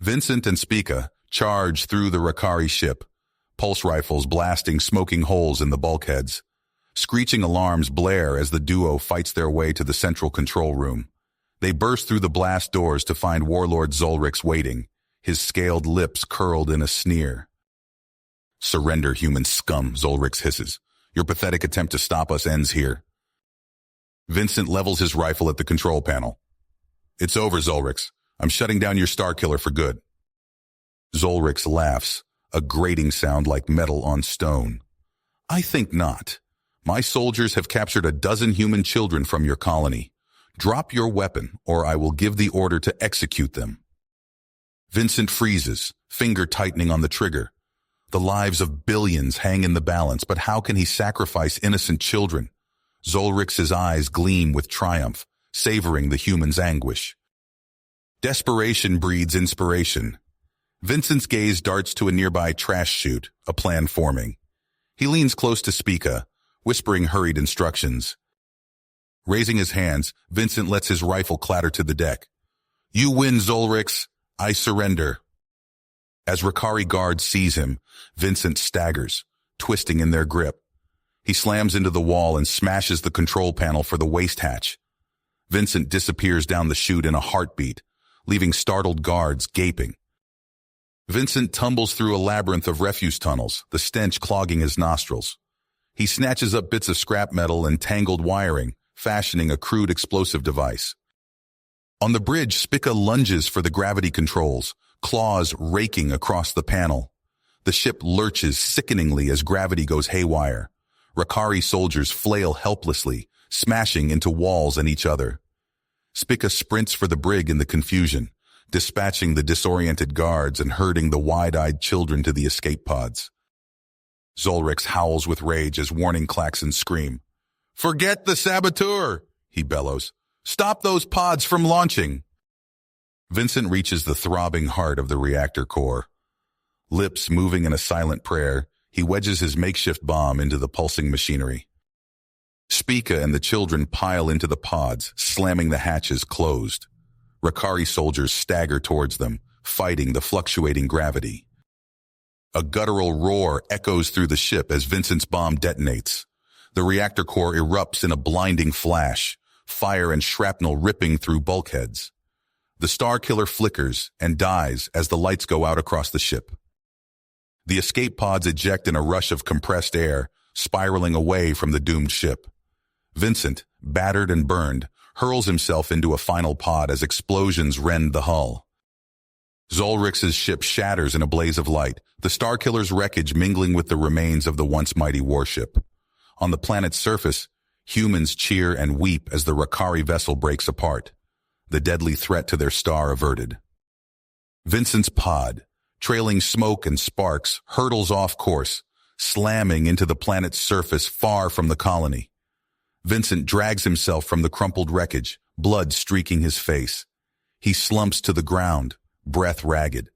Vincent and Spica charge through the Rakari ship, pulse rifles blasting smoking holes in the bulkheads. Screeching alarms blare as the duo fights their way to the central control room. They burst through the blast doors to find Warlord Zolrix waiting, his scaled lips curled in a sneer. "Surrender, human scum," Zolrix hisses. "Your pathetic attempt to stop us ends here." Vincent levels his rifle at the control panel. "It's over, Zolrix. I'm shutting down your Starkiller for good." Zolrix laughs, a grating sound like metal on stone. "I think not. My soldiers have captured 12 human children from your colony. Drop your weapon, or I will give the order to execute them." Vincent freezes, finger tightening on the trigger. The lives of billions hang in the balance, but how can he sacrifice innocent children? Zolrix's eyes gleam with triumph, savoring the human's anguish. Desperation breeds inspiration. Vincent's gaze darts to a nearby trash chute, a plan forming. He leans close to Spica, whispering hurried instructions. Raising his hands, Vincent lets his rifle clatter to the deck. "You win, Zolrix. I surrender." As Rakari guards seize him, Vincent staggers, twisting in their grip. He slams into the wall and smashes the control panel for the waste hatch. Vincent disappears down the chute in a heartbeat, leaving startled guards gaping. Vincent tumbles through a labyrinth of refuse tunnels, the stench clogging his nostrils. He snatches up bits of scrap metal and tangled wiring, fashioning a crude explosive device. On the bridge, Spica lunges for the gravity controls, claws raking across the panel. The ship lurches sickeningly as gravity goes haywire. Rakari soldiers flail helplessly, smashing into walls and each other. Spica sprints for the brig in the confusion, dispatching the disoriented guards and herding the wide-eyed children to the escape pods. Zolrix howls with rage as warning klaxons scream. "Forget the saboteur!" he bellows. "Stop those pods from launching!" Vincent reaches the throbbing heart of the reactor core. Lips moving in a silent prayer, he wedges his makeshift bomb into the pulsing machinery. Spica and the children pile into the pods, slamming the hatches closed. Rakari soldiers stagger towards them, fighting the fluctuating gravity. A guttural roar echoes through the ship as Vincent's bomb detonates. The reactor core erupts in a blinding flash, fire and shrapnel ripping through bulkheads. The Starkiller flickers and dies as the lights go out across the ship. The escape pods eject in a rush of compressed air, spiraling away from the doomed ship. Vincent, battered and burned, hurls himself into a final pod as explosions rend the hull. Zolrix's ship shatters in a blaze of light, the Starkiller's wreckage mingling with the remains of the once mighty warship. On the planet's surface, humans cheer and weep as the Rakari vessel breaks apart, the deadly threat to their star averted. Vincent's pod, trailing smoke and sparks, hurtles off course, slamming into the planet's surface far from the colony. Vincent drags himself from the crumpled wreckage, blood streaking his face. He slumps to the ground, breath ragged.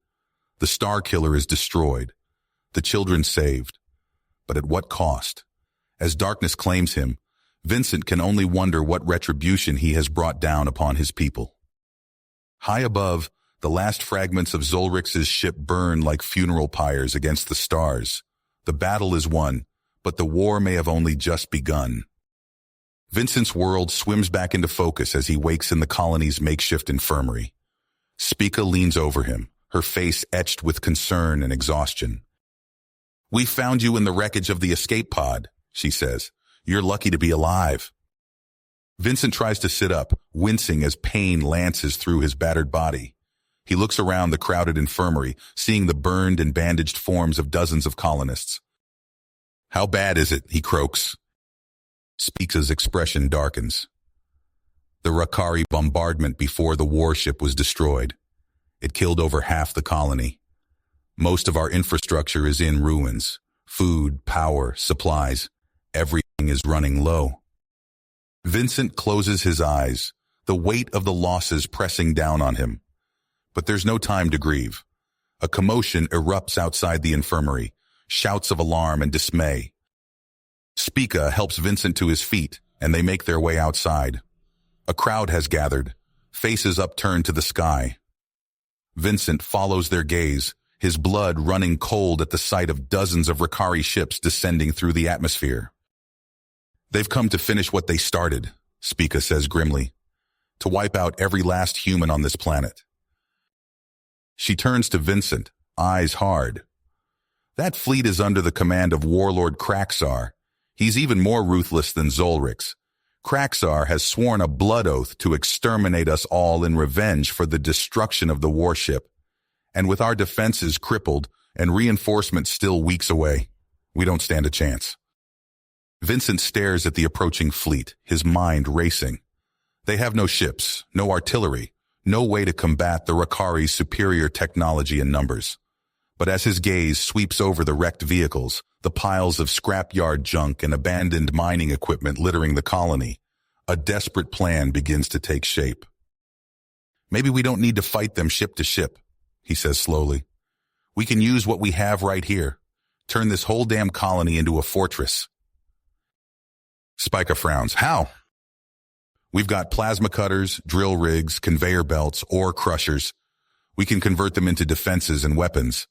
The Starkiller is destroyed, the children saved. But at what cost? As darkness claims him, Vincent can only wonder what retribution he has brought down upon his people. High above, the last fragments of Zolrix's ship burn like funeral pyres against the stars. The battle is won, but the war may have only just begun. Vincent's world swims back into focus as he wakes in the colony's makeshift infirmary. Spica leans over him, her face etched with concern and exhaustion. "We found you in the wreckage of the escape pod," she says. "You're lucky to be alive." Vincent tries to sit up, wincing as pain lances through his battered body. He looks around the crowded infirmary, seeing the burned and bandaged forms of dozens of colonists. "How bad is it?" he croaks. Spica's expression darkens. The Rakari bombardment before the warship was destroyed. It killed over half the colony. Most of our infrastructure is in ruins. Food, power, supplies. Everything is running low. Vincent closes his eyes, the weight of the losses pressing down on him. But there's no time to grieve. A commotion erupts outside the infirmary, shouts of alarm and dismay. Spica helps Vincent to his feet, and they make their way outside. A crowd has gathered, faces upturned to the sky. Vincent follows their gaze, his blood running cold at the sight of dozens of Rakari ships descending through the atmosphere. "They've come to finish what they started," Spica says grimly, "to wipe out every last human on this planet." She turns to Vincent, eyes hard. "That fleet is under the command of Warlord Kraxar. He's even more ruthless than Zolrix. Kraxar has sworn a blood oath to exterminate us all in revenge for the destruction of the warship. And with our defenses crippled and reinforcements still weeks away, we don't stand a chance." Vincent stares at the approaching fleet, his mind racing. They have no ships, no artillery, no way to combat the Rakari's superior technology and numbers. But as his gaze sweeps over the wrecked vehicles, the piles of scrapyard junk and abandoned mining equipment littering the colony, a desperate plan begins to take shape. "Maybe we don't need to fight them ship to ship," he says slowly. "We can use what we have right here, turn this whole damn colony into a fortress." Spica frowns. "How?" "We've got plasma cutters, drill rigs, conveyor belts, ore crushers. We can convert them into defenses and weapons,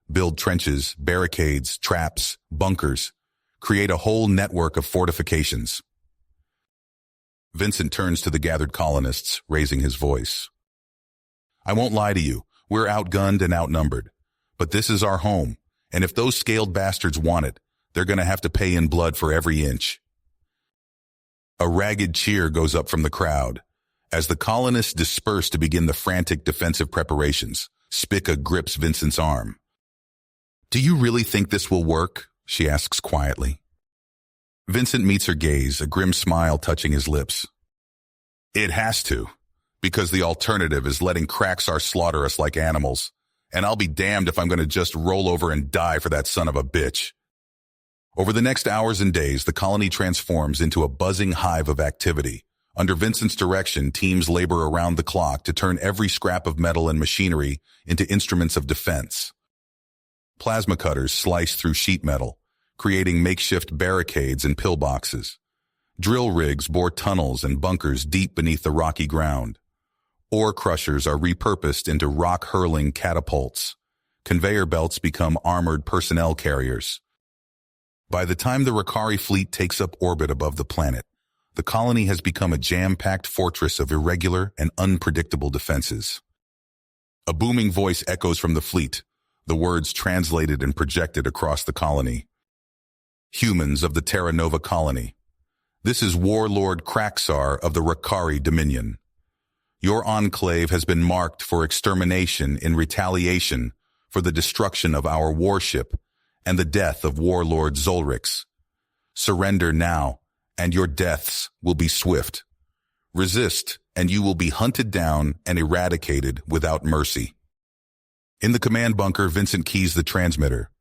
build trenches, barricades, traps, bunkers, create a whole network of fortifications." Vincent turns to the gathered colonists, raising his voice. "I won't lie to you, we're outgunned and outnumbered. But this is our home, and if those scaled bastards want it, they're going to have to pay in blood for every inch." A ragged cheer goes up from the crowd. As the colonists disperse to begin the frantic defensive preparations, Spica grips Vincent's arm. "Do you really think this will work?" she asks quietly. Vincent meets her gaze, a grim smile touching his lips. "It has to, because the alternative is letting Kraxar slaughter us like animals, and I'll be damned if I'm going to just roll over and die for that son of a bitch." Over the next hours and days, the colony transforms into a buzzing hive of activity. Under Vincent's direction, teams labor around the clock to turn every scrap of metal and machinery into instruments of defense. Plasma cutters slice through sheet metal, creating makeshift barricades and pillboxes. Drill rigs bore tunnels and bunkers deep beneath the rocky ground. Ore crushers are repurposed into rock-hurling catapults. Conveyor belts become armored personnel carriers. By the time the Rakari fleet takes up orbit above the planet, the colony has become a jam-packed fortress of irregular and unpredictable defenses. A booming voice echoes from the fleet, the words translated and projected across the colony. "Humans of the Terra Nova colony, this is Warlord Kraxar of the Rakari Dominion. Your enclave has been marked for extermination in retaliation for the destruction of our warship and the death of Warlord Zolrix. Surrender now, and your deaths will be swift. Resist, and you will be hunted down and eradicated without mercy." In the command bunker, Vincent keys the transmitter.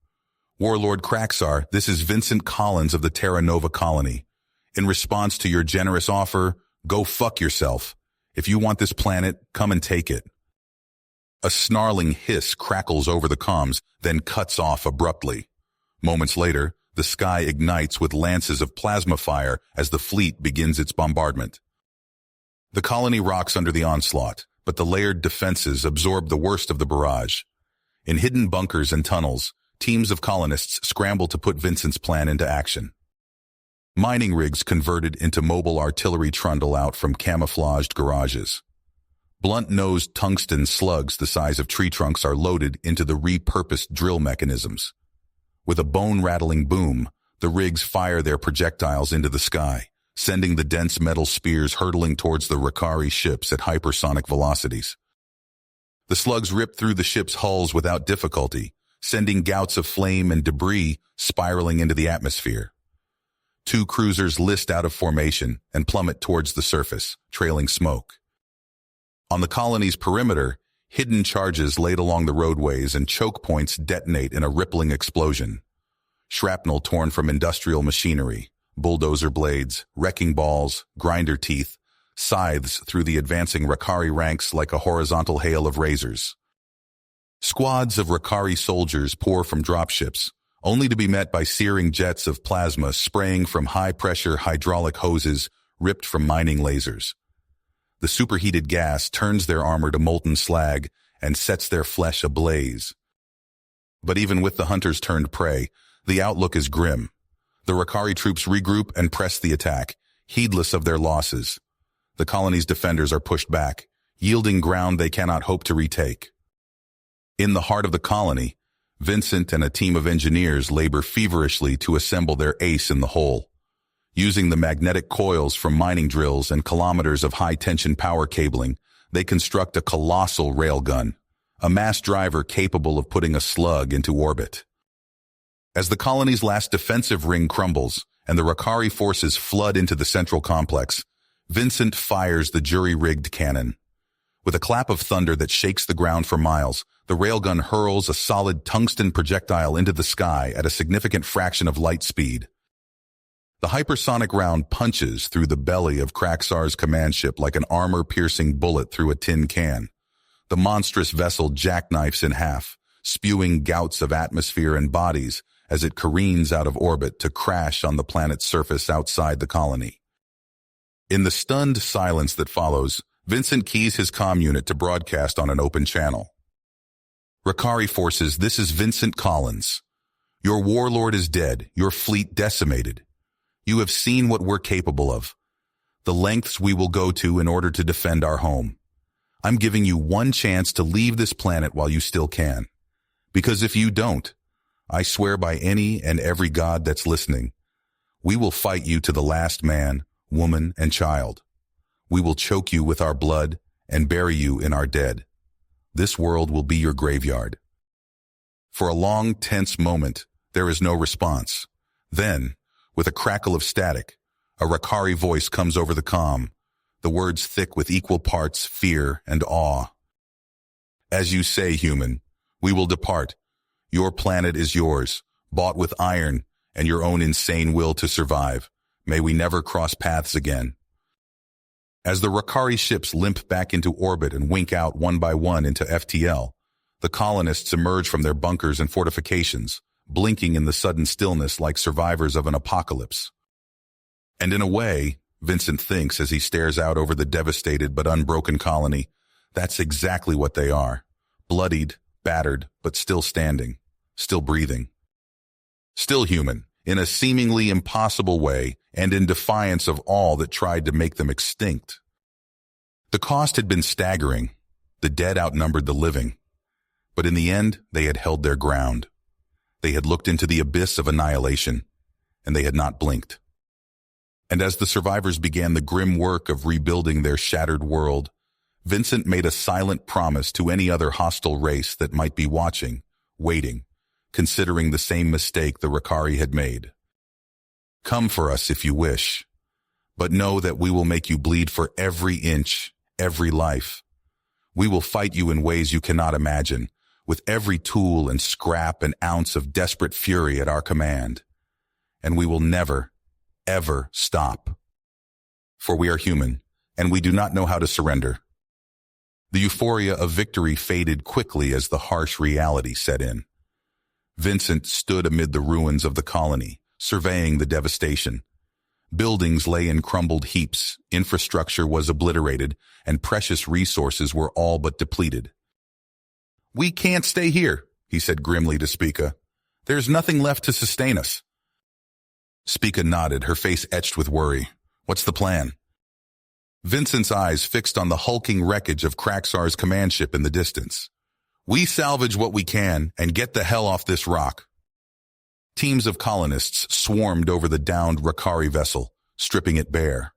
"Warlord Kraxar, this is Vincent Collins of the Terra Nova colony. In response to your generous offer, go fuck yourself. If you want this planet, come and take it." A snarling hiss crackles over the comms, then cuts off abruptly. Moments later, the sky ignites with lances of plasma fire as the fleet begins its bombardment. The colony rocks under the onslaught, but the layered defenses absorb the worst of the barrage. In hidden bunkers and tunnels, teams of colonists scramble to put Vincent's plan into action. Mining rigs converted into mobile artillery trundle out from camouflaged garages. Blunt-nosed tungsten slugs the size of tree trunks are loaded into the repurposed drill mechanisms. With a bone-rattling boom, the rigs fire their projectiles into the sky, sending the dense metal spears hurtling towards the Rakari ships at hypersonic velocities. The slugs rip through the ship's hulls without difficulty, sending gouts of flame and debris spiraling into the atmosphere. Two cruisers list out of formation and plummet towards the surface, trailing smoke. On the colony's perimeter, hidden charges laid along the roadways and choke points detonate in a rippling explosion. Shrapnel torn from industrial machinery, bulldozer blades, wrecking balls, grinder teeth, scythes through the advancing Rakari ranks like a horizontal hail of razors. Squads of Rakari soldiers pour from dropships, only to be met by searing jets of plasma spraying from high-pressure hydraulic hoses ripped from mining lasers. The superheated gas turns their armor to molten slag, and sets their flesh ablaze. But even with the hunters turned prey, the outlook is grim. The Rakari troops regroup and press the attack, heedless of their losses. The colony's defenders are pushed back, yielding ground they cannot hope to retake. In the heart of the colony, Vincent and a team of engineers labor feverishly to assemble their ace in the hole. Using the magnetic coils from mining drills and kilometers of high-tension power cabling, they construct a colossal railgun, a mass driver capable of putting a slug into orbit. As the colony's last defensive ring crumbles and the Rakari forces flood into the central complex, Vincent fires the jury-rigged cannon. With a clap of thunder that shakes the ground for miles, the railgun hurls a solid tungsten projectile into the sky at a significant fraction of light speed. The hypersonic round punches through the belly of Kraxar's command ship like an armor-piercing bullet through a tin can. The monstrous vessel jackknifes in half, spewing gouts of atmosphere and bodies as it careens out of orbit to crash on the planet's surface outside the colony. In the stunned silence that follows, Vincent keys his comm unit to broadcast on an open channel. Rakari forces, this is Vincent Collins. Your warlord is dead, your fleet decimated. You have seen what we're capable of, the lengths we will go to in order to defend our home. I'm giving you one chance to leave this planet while you still can. Because if you don't, I swear by any and every god that's listening, we will fight you to the last man, woman, and child. We will choke you with our blood and bury you in our dead. This world will be your graveyard. For a long, tense moment, there is no response. Then, with a crackle of static, a Rakari voice comes over the comm, the words thick with equal parts fear and awe. As you say, human, we will depart. Your planet is yours, bought with iron and your own insane will to survive. May we never cross paths again. As the Rakari ships limp back into orbit and wink out one by one into FTL, the colonists emerge from their bunkers and fortifications, blinking in the sudden stillness like survivors of an apocalypse. And in a way, Vincent thinks as he stares out over the devastated but unbroken colony, that's exactly what they are. Bloodied, battered, but still standing, still breathing. Still human, in a seemingly impossible way and in defiance of all that tried to make them extinct. The cost had been staggering. The dead outnumbered the living. But in the end, they had held their ground. They had looked into the abyss of annihilation, and they had not blinked. And as the survivors began the grim work of rebuilding their shattered world, Vincent made a silent promise to any other hostile race that might be watching, waiting, considering the same mistake the Rakari had made. Come for us if you wish, but know that we will make you bleed for every inch, every life. We will fight you in ways you cannot imagine, with every tool and scrap and ounce of desperate fury at our command. And we will never, ever stop. For we are human, and we do not know how to surrender. The euphoria of victory faded quickly as the harsh reality set in. Vincent stood amid the ruins of the colony, surveying the devastation. Buildings lay in crumbled heaps, infrastructure was obliterated, and precious resources were all but depleted. We can't stay here, he said grimly to Spica. There's nothing left to sustain us. Spica nodded, her face etched with worry. What's the plan? Vincent's eyes fixed on the hulking wreckage of Kraxar's command ship in the distance. We salvage what we can and get the hell off this rock. Teams of colonists swarmed over the downed Rakari vessel, stripping it bare.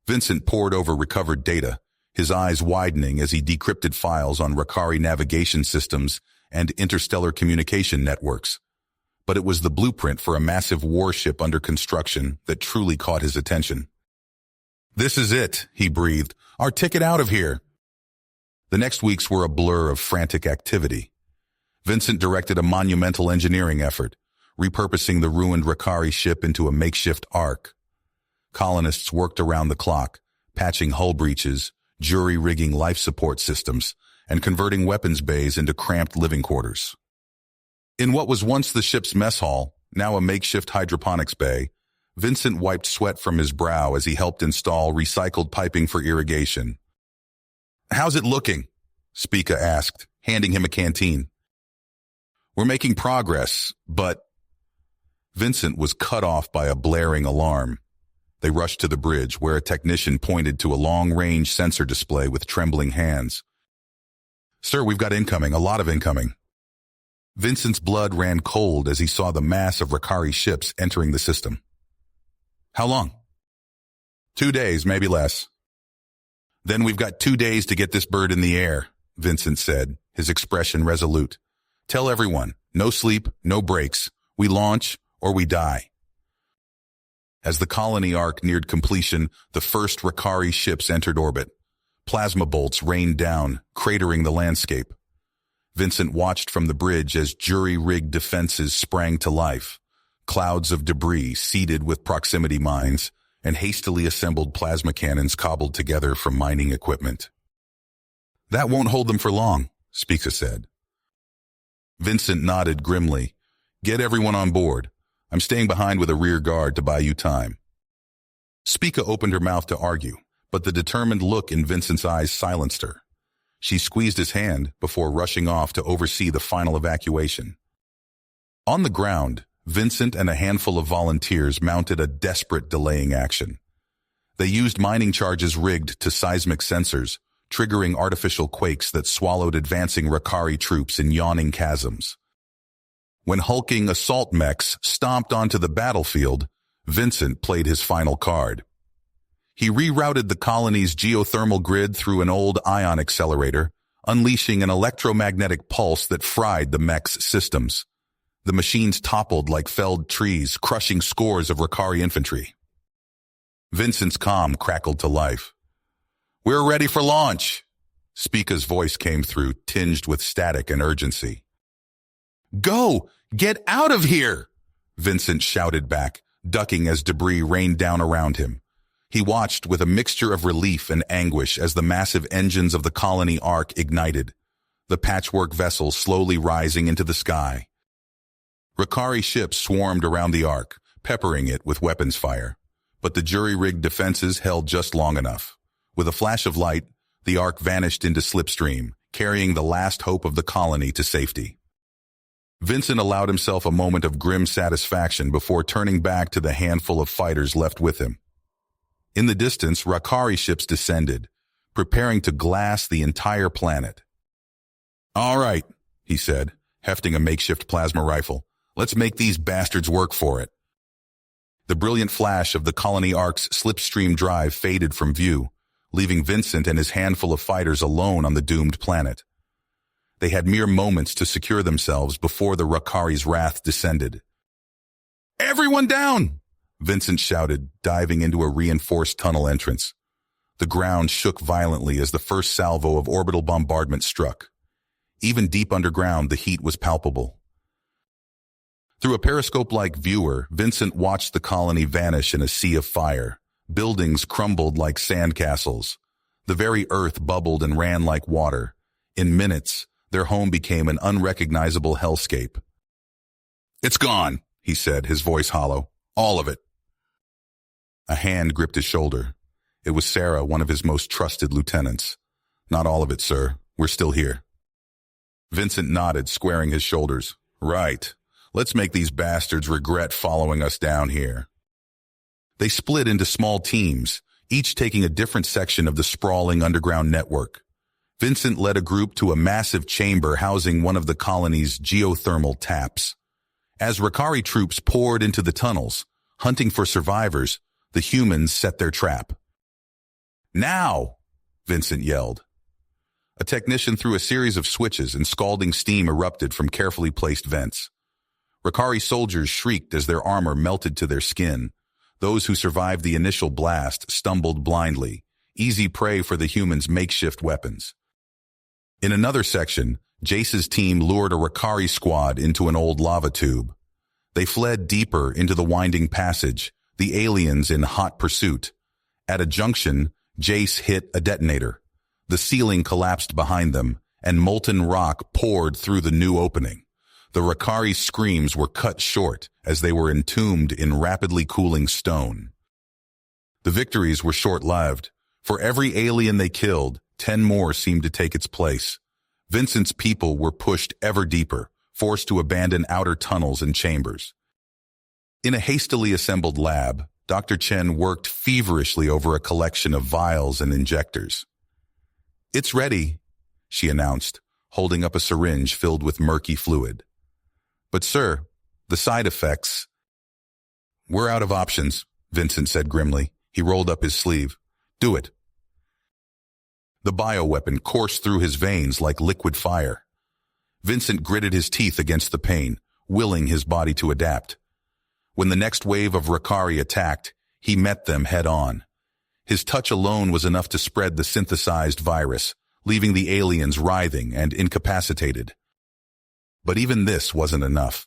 Vincent pored over recovered data, his eyes widening as he decrypted files on Rakari navigation systems and interstellar communication networks. But it was the blueprint for a massive warship under construction that truly caught his attention. This is it, he breathed. Our ticket out of here. The next weeks were a blur of frantic activity. Vincent directed a monumental engineering effort, repurposing the ruined Rakari ship into a makeshift ark. Colonists worked around the clock, patching hull breaches, jury-rigging life support systems, and converting weapons bays into cramped living quarters. In what was once the ship's mess hall, now a makeshift hydroponics bay, Vincent wiped sweat from his brow as he helped install recycled piping for irrigation. How's it looking? Spica asked, handing him a canteen. "We're making progress, but—" Vincent was cut off by a blaring alarm. They rushed to the bridge, where a technician pointed to a long-range sensor display with trembling hands. "Sir, we've got incoming, a lot of incoming." Vincent's blood ran cold as he saw the mass of Rakari ships entering the system. "How long?" 2 days, maybe less." "Then we've got 2 days to get this bird in the air," Vincent said, his expression resolute. "Tell everyone, no sleep, no breaks. We launch or we die." As the colony arc neared completion, the first Rakari ships entered orbit. Plasma bolts rained down, cratering the landscape. Vincent watched from the bridge as jury-rigged defenses sprang to life. Clouds of debris seeded with proximity mines, and hastily assembled plasma cannons cobbled together from mining equipment. "That won't hold them for long," Spica said. Vincent nodded grimly. "Get everyone on board. I'm staying behind with a rear guard to buy you time." Spica opened her mouth to argue, but the determined look in Vincent's eyes silenced her. She squeezed his hand before rushing off to oversee the final evacuation. On the ground, Vincent and a handful of volunteers mounted a desperate delaying action. They used mining charges rigged to seismic sensors, triggering artificial quakes that swallowed advancing Rakari troops in yawning chasms. When hulking assault mechs stomped onto the battlefield, Vincent played his final card. He rerouted the colony's geothermal grid through an old ion accelerator, unleashing an electromagnetic pulse that fried the mech's systems. The machines toppled like felled trees, crushing scores of Rakari infantry. Vincent's comm crackled to life. "We're ready for launch!" Spica's voice came through, tinged with static and urgency. "Go! Get out of here!" Vincent shouted back, ducking as debris rained down around him. He watched with a mixture of relief and anguish as the massive engines of the colony arc ignited, the patchwork vessel slowly rising into the sky. Rakari ships swarmed around the arc, peppering it with weapons fire, but the jury-rigged defenses held just long enough. With a flash of light, the arc vanished into slipstream, carrying the last hope of the colony to safety. Vincent allowed himself a moment of grim satisfaction before turning back to the handful of fighters left with him. In the distance, Rakari ships descended, preparing to glass the entire planet. "All right," he said, hefting a makeshift plasma rifle. "Let's make these bastards work for it." The brilliant flash of the colony arc's slipstream drive faded from view, leaving Vincent and his handful of fighters alone on the doomed planet. They had mere moments to secure themselves before the Rakari's wrath descended. "Everyone down!" Vincent shouted, diving into a reinforced tunnel entrance. The ground shook violently as the first salvo of orbital bombardment struck. Even deep underground, the heat was palpable. Through a periscope-like viewer, Vincent watched the colony vanish in a sea of fire. Buildings crumbled like sandcastles. The very earth bubbled and ran like water. In minutes, their home became an unrecognizable hellscape. "It's gone," he said, his voice hollow. "All of it." A hand gripped his shoulder. It was Sarah, one of his most trusted lieutenants. "Not all of it, sir. We're still here." Vincent nodded, squaring his shoulders. "Right. Let's make these bastards regret following us down here." They split into small teams, each taking a different section of the sprawling underground network. Vincent led a group to a massive chamber housing one of the colony's geothermal taps. As Rakari troops poured into the tunnels, hunting for survivors, the humans set their trap. "Now!" Vincent yelled. A technician threw a series of switches and scalding steam erupted from carefully placed vents. Rakari soldiers shrieked as their armor melted to their skin. Those who survived the initial blast stumbled blindly, easy prey for the humans' makeshift weapons. In another section, Jace's team lured a Rakari squad into an old lava tube. They fled deeper into the winding passage, the aliens in hot pursuit. At a junction, Jace hit a detonator. The ceiling collapsed behind them, and molten rock poured through the new opening. The Rakari's screams were cut short as they were entombed in rapidly cooling stone. The victories were short-lived. For every alien they killed, 10 more seemed to take its place. Vincent's people were pushed ever deeper, forced to abandon outer tunnels and chambers. In a hastily assembled lab, Dr. Chen worked feverishly over a collection of vials and injectors. "It's ready," she announced, holding up a syringe filled with murky fluid. "But sir, the side effects—" "We're out of options," Vincent said grimly. He rolled up his sleeve. "Do it." The bioweapon coursed through his veins like liquid fire. Vincent gritted his teeth against the pain, willing his body to adapt. When the next wave of Rakari attacked, he met them head-on. His touch alone was enough to spread the synthesized virus, leaving the aliens writhing and incapacitated. But even this wasn't enough.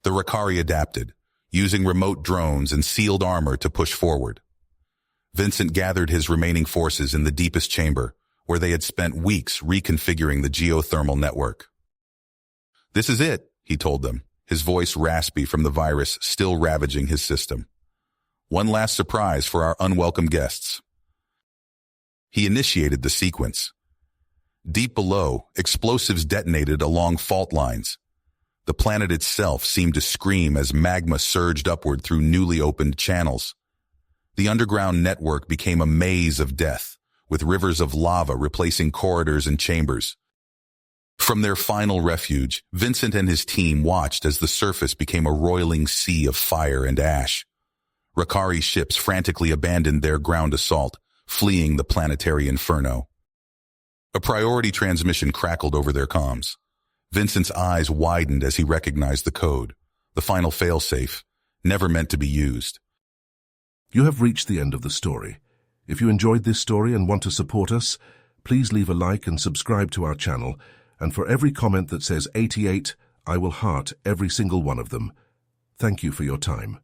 The Rakari adapted, using remote drones and sealed armor to push forward. Vincent gathered his remaining forces in the deepest chamber, where they had spent weeks reconfiguring the geothermal network. "This is it," he told them, his voice raspy from the virus still ravaging his system. "One last surprise for our unwelcome guests." He initiated the sequence. Deep below, explosives detonated along fault lines. The planet itself seemed to scream as magma surged upward through newly opened channels. The underground network became a maze of death, with rivers of lava replacing corridors and chambers. From their final refuge, Vincent and his team watched as the surface became a roiling sea of fire and ash. Rakari ships frantically abandoned their ground assault, fleeing the planetary inferno. A priority transmission crackled over their comms. Vincent's eyes widened as he recognized the code, the final failsafe, never meant to be used. You have reached the end of the story. If you enjoyed this story and want to support us, please leave a like and subscribe to our channel, and for every comment that says 88, I will heart every single one of them. Thank you for your time.